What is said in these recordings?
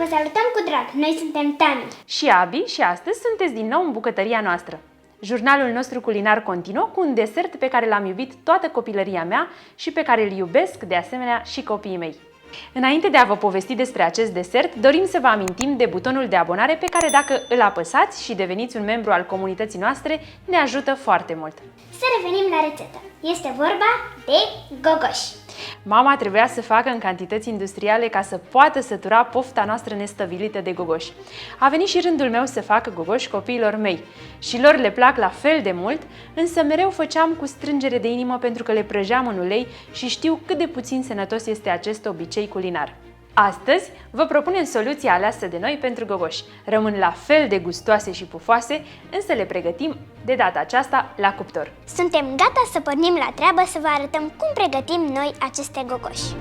salutăm cu drag! Noi suntem Tami și Abi și astăzi sunteți din nou în bucătăria noastră. Jurnalul nostru culinar continuă cu un desert pe care l-am iubit toată copilăria mea și pe care îl iubesc de asemenea și copiii mei. Înainte de a vă povesti despre acest desert, dorim să vă amintim de butonul de abonare pe care, dacă îl apăsați și deveniți un membru al comunității noastre, ne ajută foarte mult. Să revenim la rețetă. Este vorba de gogoși. Mama trebuia să facă în cantități industriale ca să poată sătura pofta noastră nestăvilită de gogoși. A venit și rândul meu să fac gogoși copiilor mei. Și lor le plac la fel de mult, însă mereu făceam cu strângere de inimă pentru că le prăjeam în ulei și știu cât de puțin sănătos este acest obicei culinar. Astăzi vă propunem soluția aleasă de noi pentru gogoși. Rămân la fel de gustoase și pufoase, însă le pregătim de data aceasta la cuptor. Suntem gata să pornim la treabă să vă arătăm cum pregătim noi aceste gogoși.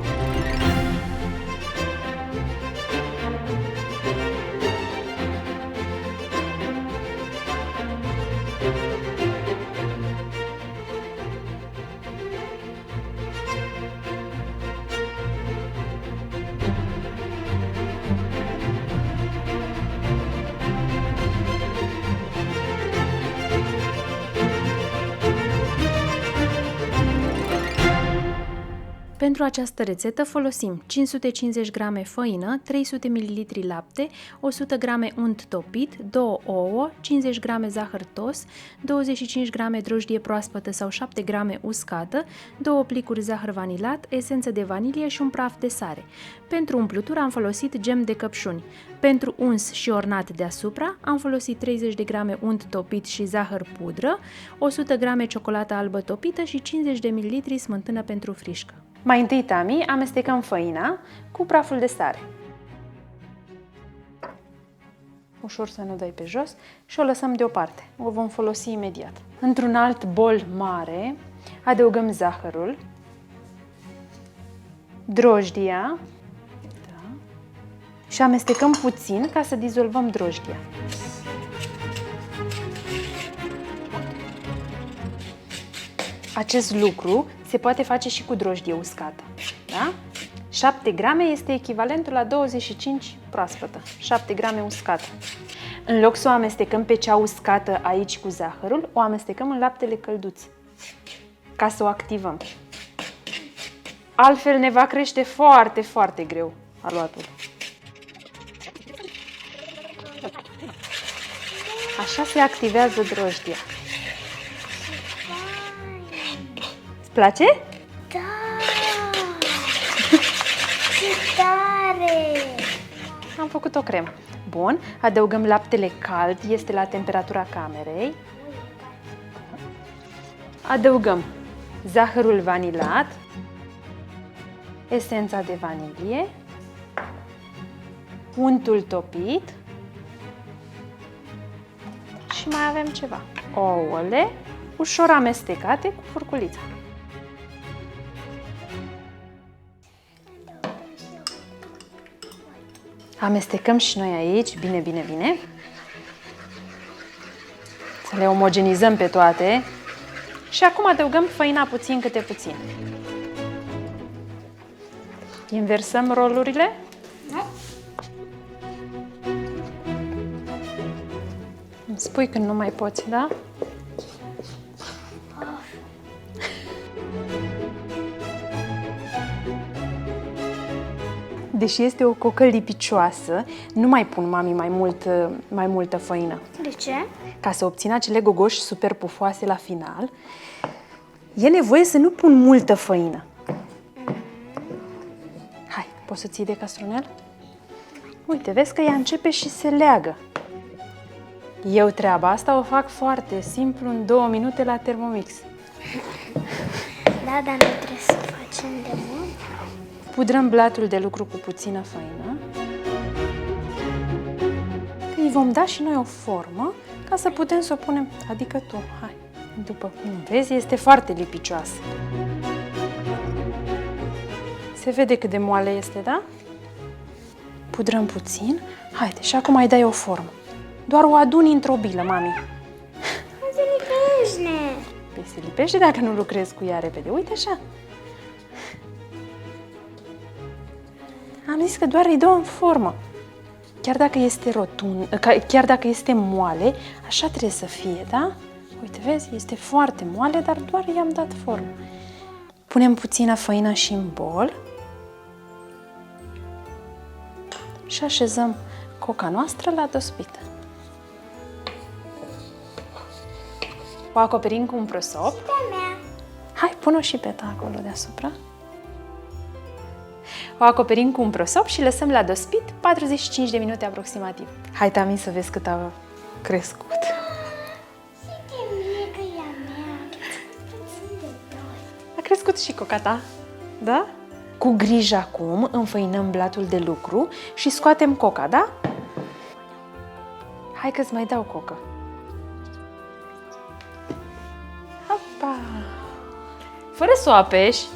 Pentru această rețetă folosim 550 g făină, 300 ml lapte, 100 g unt topit, 2 ouă, 50 g zahăr tos, 25 g drojdie proaspătă sau 7 g uscată, 2 plicuri zahăr vanilat, esență de vanilie și un praf de sare. Pentru umplutură am folosit gem de căpșuni. Pentru uns și ornat deasupra am folosit 30 de g unt topit și zahăr pudră, 100 g ciocolată albă topită și 50 de ml smântână pentru frișcă. Mai întâi, Tami, amestecăm făina cu praful de sare. Ușor să nu dai pe jos și o lăsăm deoparte. O vom folosi imediat. Într-un alt bol mare adăugăm zahărul, drojdia, și amestecăm puțin ca să dizolvăm drojdia. Acest lucru se poate face și cu drojdie uscată. Da? 7 grame este echivalentul la 25 proaspătă. 7 grame uscată. În loc să o amestecăm pe cea uscată aici cu zahărul, o amestecăm în laptele călduț, ca să o activăm. Altfel ne va crește foarte, foarte greu aluatul. Așa se activează drojdia. Îți place? Da! Ce tare! Am făcut o cremă. Bun, adăugăm laptele cald, este la temperatura camerei. Adăugăm zahărul vanilat, esența de vanilie, untul topit și mai avem ceva. Ouăle ușor amestecate cu furculița. Amestecăm și noi aici, bine, bine, bine. Să le omogenizăm pe toate. Și acum adăugăm făina puțin câte puțin. Inversăm rolurile. Nu. Îmi spui când nu mai poți, da? Deși este o cocă lipicioasă, nu mai pun, mami, mai multă făină. De ce? Ca să obțin acele gogoși super pufoase la final, e nevoie să nu pun multă făină. Hai, poți să ții de castronel? Uite, vezi că ea începe și se leagă. Eu treaba asta o fac foarte simplu, în 2 minute la Thermomix. Da, dar noi trebuie să facem de mult. Pudrăm blatul de lucru cu puțină făină. Îi vom da și noi o formă ca să putem să o punem, adică tu, hai, după cum vezi, este foarte lipicioasă. Se vede cât de moale este, da? Pudrăm puțin. Haide, și acum îi dai o formă. Doar o aduni într-o bilă, mami. Se lipește. Păi se lipește dacă nu lucrezi cu ea repede. Uite așa. Am zis că doar îi dau în formă. chiar dacă este rotund, chiar dacă este moale, așa trebuie să fie, da? Uite, vezi, este foarte moale, dar doar i-am dat formă. Punem puțină făină și în bol și așezăm coca noastră la dospit. O acoperim cu un prosop. Hai, pun-o și pe ta acolo deasupra. O acoperim cu un prosop și lăsăm la dospit 45 de minute aproximativ. Hai, Tami, să vezi cât a crescut. A crescut și coca ta, da? Cu grijă acum înfăinăm blatul de lucru și scoatem coca, da? Hai că-ți mai dau cocă. Hopa! Fără să o apeși.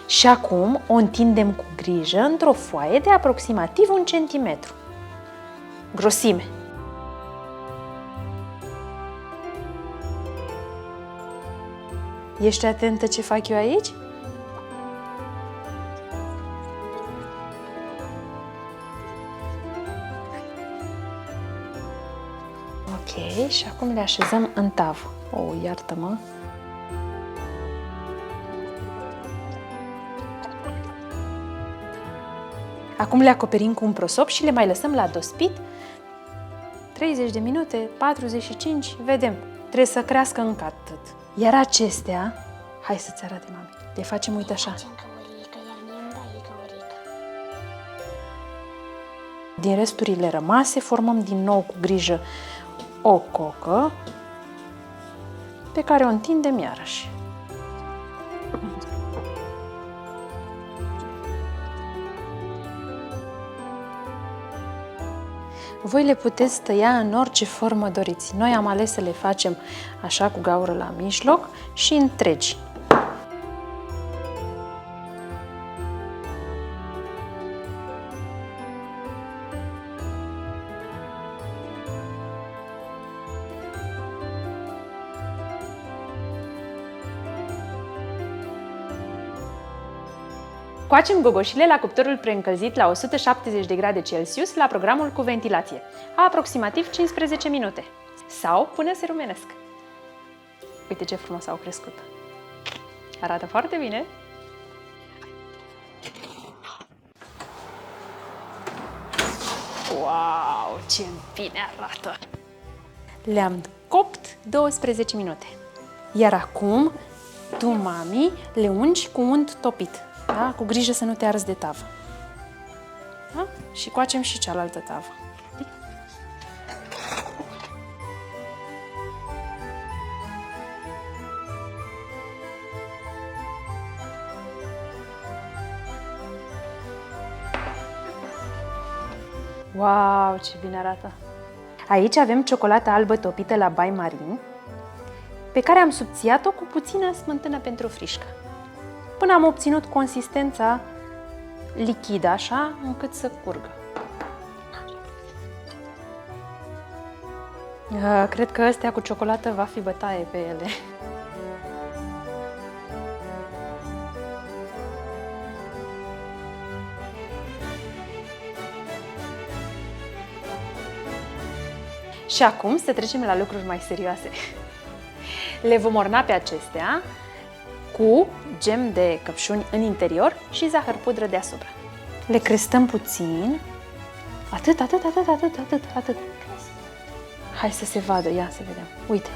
Și acum o întindem cu grijă într-o foaie de aproximativ 1 centimetru. Grosime. Ești atentă ce fac eu aici? Ok, și acum le așezăm în tavă. Oh, iartă-mă! Acum le acoperim cu un prosop și le mai lăsăm la dospit 30 de minute, 45, vedem. Trebuie să crească încă atât. Iar acestea, hai să-ți arate, mami, le facem, uite așa. Din resturile rămase formăm din nou cu grijă o cocă pe care o întindem iarăși. Voi le puteți tăia în orice formă doriți. Noi am ales să le facem așa cu gaură la mijloc și întregi. Coacem gogoșile la cuptorul preîncălzit la 170 de grade Celsius la programul cu ventilație, aproximativ 15 minute sau până se rumenesc. Uite ce frumos au crescut! Arată foarte bine! Wow, ce bine arată! Le-am copt 12 minute. Iar acum, tu, mami, le ungi cu unt topit. Da? Cu grijă să nu te arzi de tavă. Da? Și coacem și cealaltă tavă. Wow, ce bine arată! Aici avem ciocolată albă topită la bai marin, pe care am subțiat-o cu puțină smântână pentru frișcă, până am obținut consistența lichidă, așa, încât să curgă. Cred că astea cu ciocolată va fi bătaie pe ele. Și acum să trecem la lucruri mai serioase. Le vom orna pe acestea cu gem de căpșuni în interior și zahăr pudră deasupra. Le crestăm puțin. Atât. Hai să se vadă, ia să vedem. Uite.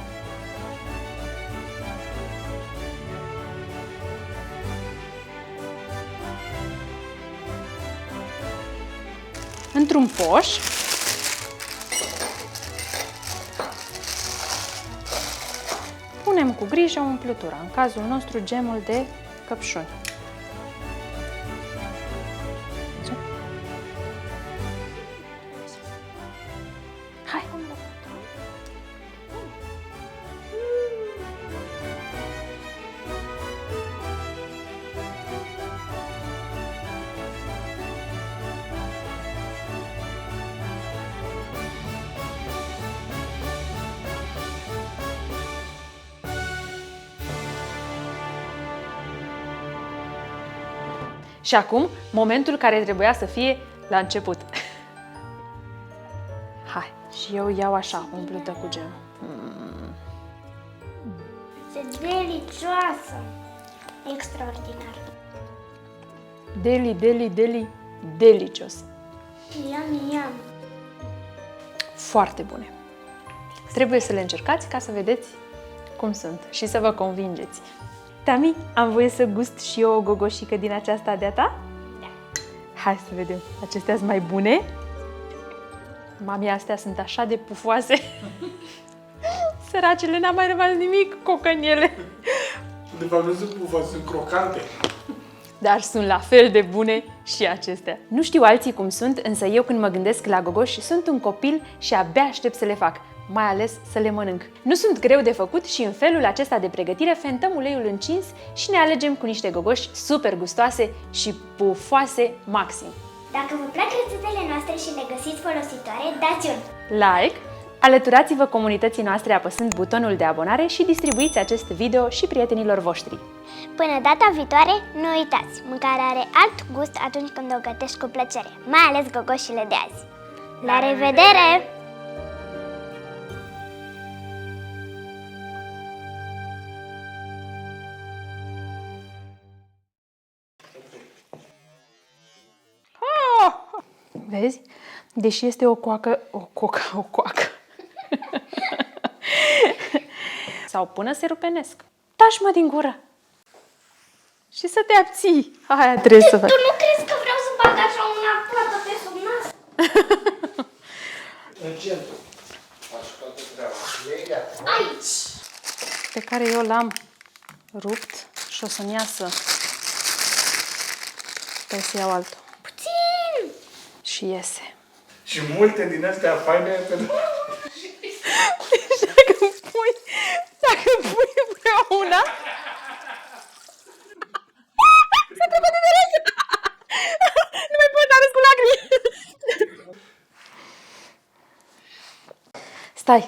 Într-un poș punem cu grijă umplutura, în cazul nostru gemul de căpșuni. Hai! Și acum, momentul care trebuia să fie la început. Hai, și eu iau așa, umplută cu gem. Este delicioasă! Extraordinar! Delicios. Yum, yum! Foarte bune. Trebuie să le încercați ca să vedeți cum sunt și să vă convingeți. Tami, am voie să gust și eu o gogoșică din aceasta de-a ta? Da. Hai să vedem. Acestea sunt mai bune? Mami, astea sunt așa de pufoase. Săracele, n-a mai rămas nimic, cocă în ele. De fapt, nu sunt pufoase, sunt crocante. Dar sunt la fel de bune și acestea. Nu știu alții cum sunt, însă eu când mă gândesc la gogoși, sunt un copil și abia aștept să le fac, mai ales să le mănânc. Nu sunt greu de făcut și în felul acesta de pregătire fentăm uleiul încins și ne alegem cu niște gogoși super gustoase și pufoase maxim. Dacă vă plac rețetele noastre și le găsiți folositoare, dați un Like, alăturați-vă comunității noastre apăsând butonul de abonare și distribuiți acest video și prietenilor voștri. Până data viitoare, nu uitați, mâncarea are alt gust atunci când o gătești cu plăcere, mai ales gogoșile de azi. La revedere! Vezi? Deși este o coacă... O coacă. Sau până se rupenesc. Taci-mă din gură! Și să te abții. Aia trebuie să faci. Tu nu crezi că vreau să bag așa una plată pe sub nas? În centru. Faci toată treaba. Aici! Pe care eu l-am rupt și o să-mi iasă. Stai să iau altul. Puțin! Și iese. Și multe din astea faine pentru... Dacă pui împreună... S-a trecut de direct! Nu mai pot, n-am râs cu lacrimi! Stai.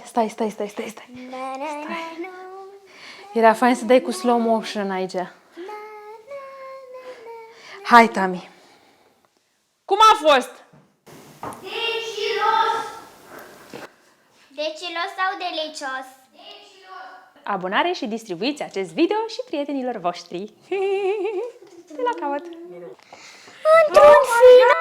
Era fain să dai cu slow motion aici. Hai, Tami. Cum a fost? Decilos sau delicios? Abonare și distribuiți acest video și prietenilor voștri. De la capăt. Într-un final!